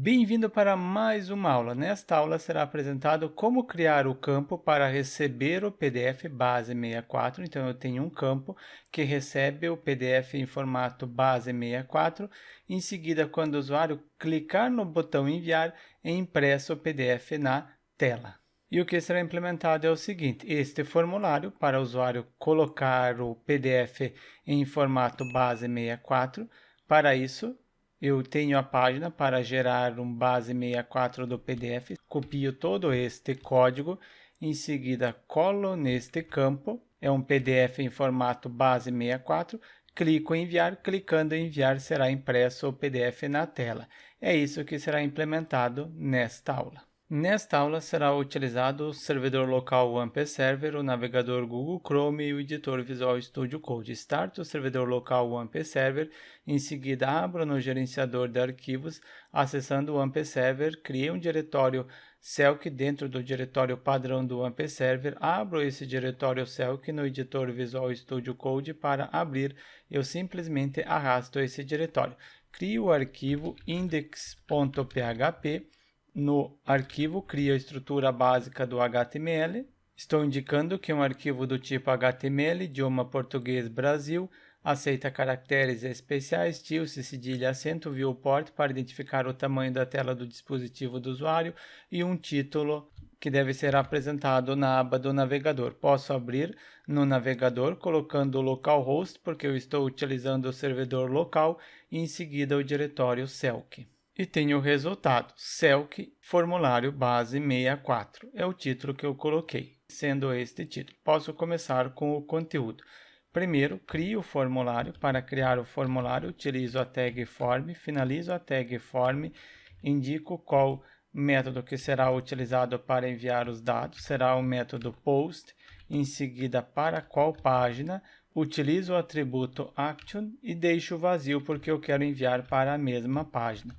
Bem-vindo para mais uma aula. Nesta aula será apresentado como criar o campo para receber o PDF base 64. Então, eu tenho um campo que recebe o PDF em formato base 64. Em seguida, quando o usuário clicar no botão enviar, é impresso o PDF na tela. E o que será implementado é o seguinte: este formulário para o usuário colocar o PDF em formato base 64. Para isso, eu tenho a página para gerar um base 64 do PDF, copio todo este código, em seguida colo neste campo, é um PDF em formato base 64, clico em enviar, clicando em enviar será impresso o PDF na tela. É isso que será implementado nesta aula. Nesta aula será utilizado o servidor local WAMP Server, o navegador Google Chrome e o editor Visual Studio Code. Start o servidor local WAMP Server, em seguida abro no gerenciador de arquivos, acessando o WAMP Server, criei um diretório Celk dentro do diretório padrão do WAMP Server, abro esse diretório Celk no editor Visual Studio Code. Para abrir, eu simplesmente arrasto esse diretório. Crio o arquivo index.php. No arquivo, crio a estrutura básica do HTML. Estou indicando que é um arquivo do tipo HTML, idioma português Brasil, aceita caracteres especiais, tilde, cedilha, acento, viewport para identificar o tamanho da tela do dispositivo do usuário e um título que deve ser apresentado na aba do navegador. Posso abrir no navegador colocando o localhost, porque eu estou utilizando o servidor local, e em seguida o diretório Celk. E tenho o resultado, Celk formulário base 64, é o título que eu coloquei. Sendo este título, posso começar com o conteúdo. Primeiro, crio o formulário. Para criar o formulário, utilizo a tag form, finalizo a tag form, indico qual método que será utilizado para enviar os dados, será o método post, em seguida para qual página, utilizo o atributo action e deixo vazio porque eu quero enviar para a mesma página.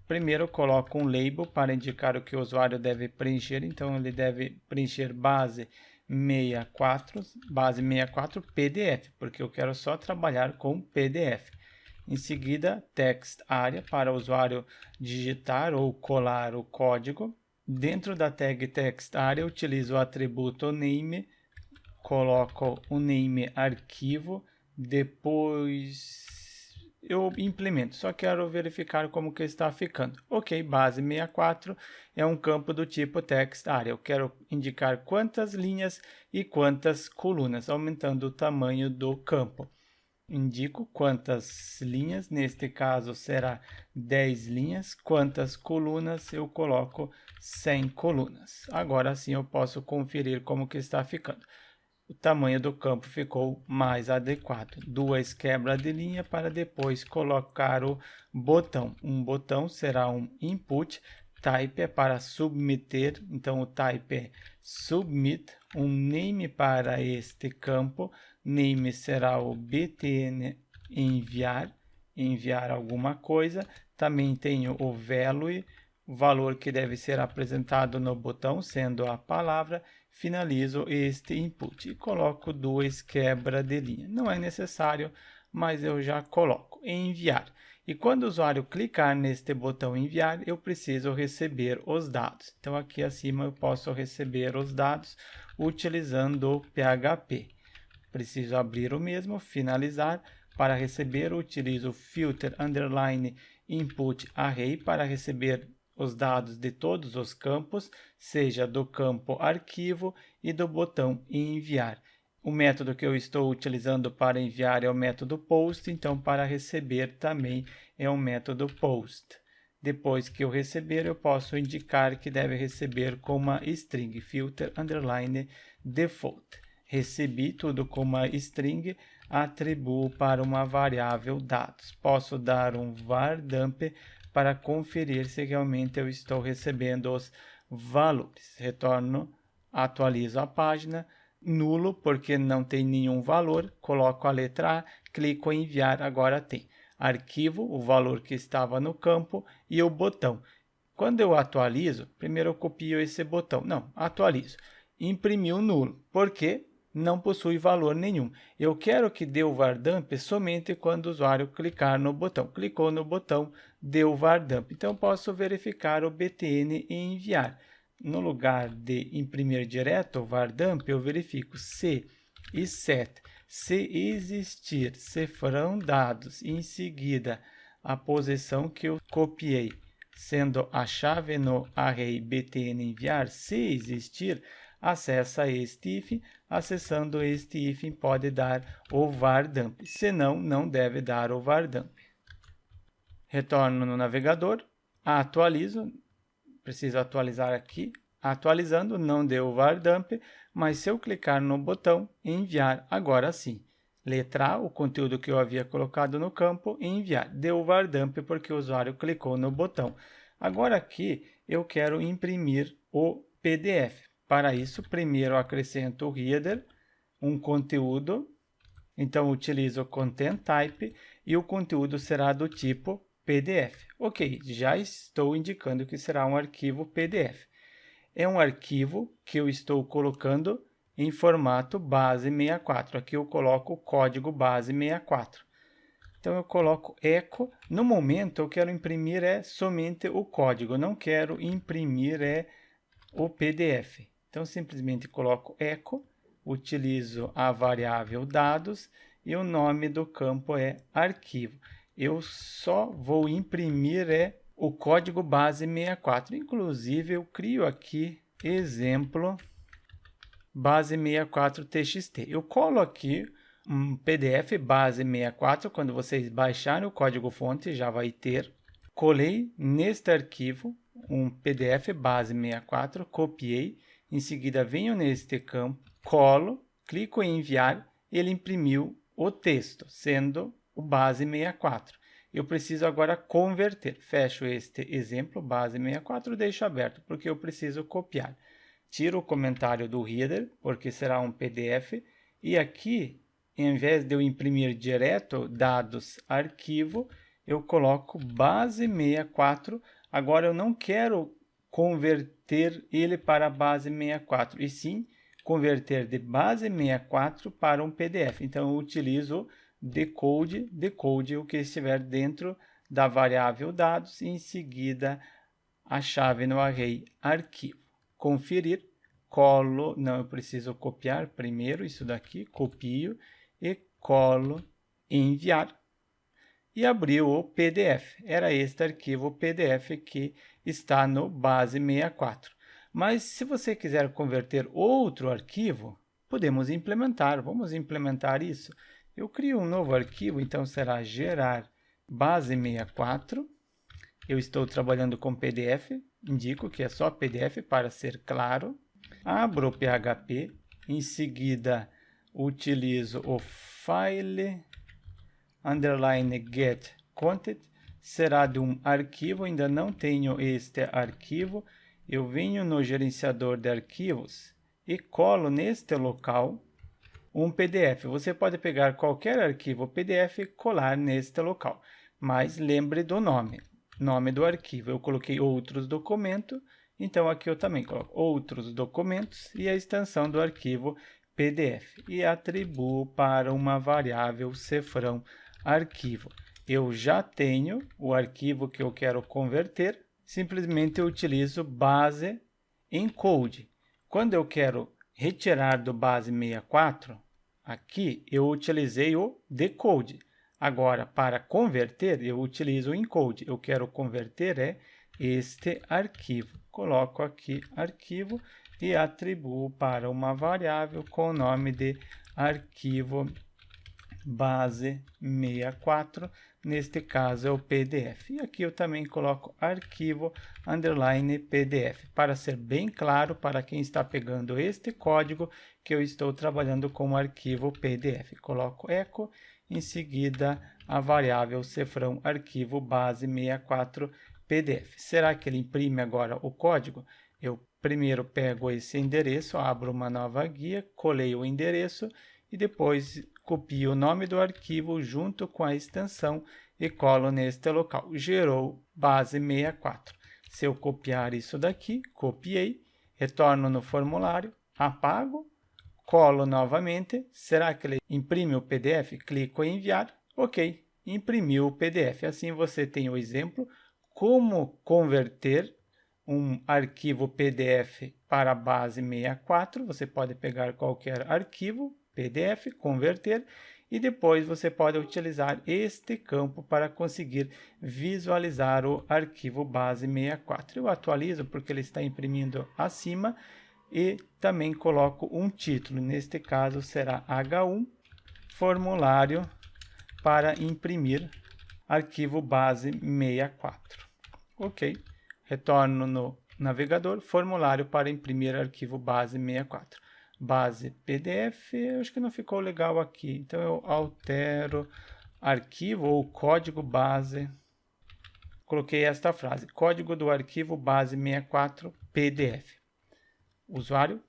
Primeiro, coloco um label para indicar o que o usuário deve preencher, então ele deve preencher base 64 PDF, porque eu quero só trabalhar com PDF. Em seguida, text area para o usuário digitar ou colar o código. Dentro da tag text area, utilizo o atributo name, coloco o name arquivo, depois eu implemento, só quero verificar como que está ficando. Ok, base 64 é um campo do tipo text area. Eu quero indicar quantas linhas e quantas colunas, aumentando o tamanho do campo. Indico quantas linhas, neste caso será 10 linhas, quantas colunas, eu coloco 100 colunas. Agora sim eu posso conferir como que está ficando. O tamanho do campo ficou mais adequado. Duas quebras de linha para depois colocar o botão. Um botão será um input. Type é para submeter, então o type é submit. Um name para este campo. Name será o btn enviar, enviar alguma coisa. Também tenho o value, valor que deve ser apresentado no botão, sendo a palavra. Finalizo este input e coloco duas quebras de linha. Não é necessário, mas eu já coloco. Enviar. E quando o usuário clicar neste botão enviar, eu preciso receber os dados. Então, aqui acima eu posso receber os dados utilizando o PHP. Preciso abrir o mesmo, finalizar. Para receber, utilizo filter underline input array para receber os dados de todos os campos, seja do campo arquivo e do botão enviar. O método que eu estou utilizando para enviar é o método post, então para receber também é o método post. Depois que eu receber, eu posso indicar que deve receber com uma string, filter underline default. Recebi tudo com uma string, atribuo para uma variável dados. Posso dar um var dump para conferir se realmente eu estou recebendo os valores. Retorno, atualizo a página, nulo porque não tem nenhum valor, coloco a letra A, clico em enviar, agora tem arquivo, o valor que estava no campo e o botão. Quando eu atualizo, primeiro eu copio esse botão, não, atualizo, imprimiu nulo, porque não possui valor nenhum. Eu quero que dê o vardump somente quando o usuário clicar no botão. Clicou no botão, deu o vardump. Então, posso verificar o btn e enviar. No lugar de imprimir direto o vardump, eu verifico se e set. Se existir, se foram dados em seguida a posição que eu copiei, sendo a chave no array btn enviar, se existir, acessa este if. Acessando este if pode dar o vardump, senão não deve dar o vardump. Retorno no navegador, atualizo, preciso atualizar aqui, atualizando, não deu o vardump, mas se eu clicar no botão enviar, agora sim. Letra A, o conteúdo que eu havia colocado no campo, e enviar. Deu o vardump porque o usuário clicou no botão. Agora aqui eu quero imprimir o PDF. Para isso, primeiro acrescento o header, um conteúdo. Então, utilizo o content type e o conteúdo será do tipo PDF. Ok, já estou indicando que será um arquivo PDF. É um arquivo que eu estou colocando em formato base64. Aqui eu coloco o código base64. Então, eu coloco echo. No momento, eu quero imprimir somente o código. Não quero imprimir o PDF. Então, simplesmente coloco echo. Utilizo a variável dados e o nome do campo é arquivo. Eu só vou imprimir o código base64. Inclusive, eu crio aqui exemplo base64txt. Eu colo aqui um PDF base64, quando vocês baixarem o código-fonte já vai ter. Colei neste arquivo um PDF base64, copiei, em seguida venho neste campo, colo, clico em enviar, ele imprimiu o texto, sendo o base64. Eu preciso agora converter. Fecho este exemplo, base64, deixo aberto, porque eu preciso copiar. Tiro o comentário do header, porque será um PDF, e aqui, em vez de eu imprimir direto dados arquivo, eu coloco base64. Agora, eu não quero converter ele para base64, e sim converter de base64 para um PDF. Então, eu utilizo decode o que estiver dentro da variável dados e em seguida a chave no array arquivo. Conferir, colo, não, eu preciso copiar primeiro isso daqui, copio e colo, enviar. E abriu o PDF. Era este arquivo PDF que está no base64. Mas se você quiser converter outro arquivo, podemos implementar. Vamos implementar isso. Eu crio um novo arquivo, então será gerar base64. Eu estou trabalhando com PDF, indico que é só PDF para ser claro. Abro o PHP, em seguida utilizo o file underline get content, será de um arquivo, ainda não tenho este arquivo. Eu venho no gerenciador de arquivos e colo neste local um PDF. Você pode pegar qualquer arquivo PDF e colar neste local, mas lembre do nome do arquivo. Eu coloquei outros documentos, então aqui eu também coloco outros documentos e a extensão do arquivo PDF e atribuo para uma variável cifrão arquivo. Eu já tenho o arquivo que eu quero converter, simplesmente eu utilizo base encode. Quando eu quero retirar do base64, aqui eu utilizei o decode. Agora, para converter, eu utilizo o encode. Eu quero converter este arquivo. Coloco aqui arquivo e atribuo para uma variável com o nome de arquivo base64, neste caso é o PDF. E aqui eu também coloco arquivo underline PDF, para ser bem claro para quem está pegando este código que eu estou trabalhando com o arquivo PDF. Coloco echo, em seguida a variável cifrão arquivo base64 PDF. Será que ele imprime agora o código? Eu primeiro pego esse endereço, abro uma nova guia, colei o endereço e depois copio o nome do arquivo junto com a extensão e colo neste local. Gerou base64. Se eu copiar isso daqui, copiei, retorno no formulário, apago, colo novamente. Será que ele imprime o PDF? Clico em enviar. Ok, imprimiu o PDF. Assim você tem o exemplo como converter um arquivo PDF para a base 64. Você pode pegar qualquer arquivo PDF, converter e depois você pode utilizar este campo para conseguir visualizar o arquivo base 64. Eu atualizo porque ele está imprimindo acima e também coloco um título. Neste caso será H1 formulário para imprimir arquivo base 64. Ok, retorno no navegador, formulário para imprimir arquivo base 64. Base PDF, acho que não ficou legal aqui, então eu altero arquivo ou código base. Coloquei esta frase, código do arquivo base 64 PDF. O usuário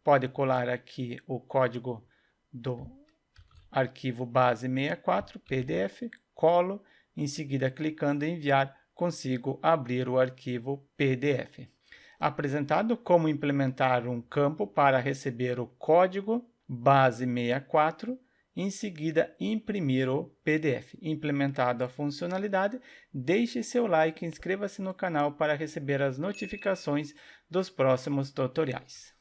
pode colar aqui o código do arquivo base 64 PDF, colo, em seguida clicando em enviar, consigo abrir o arquivo PDF. Apresentado como implementar um campo para receber o código base 64, em seguida imprimir o PDF. Implementada a funcionalidade, deixe seu like e inscreva-se no canal para receber as notificações dos próximos tutoriais.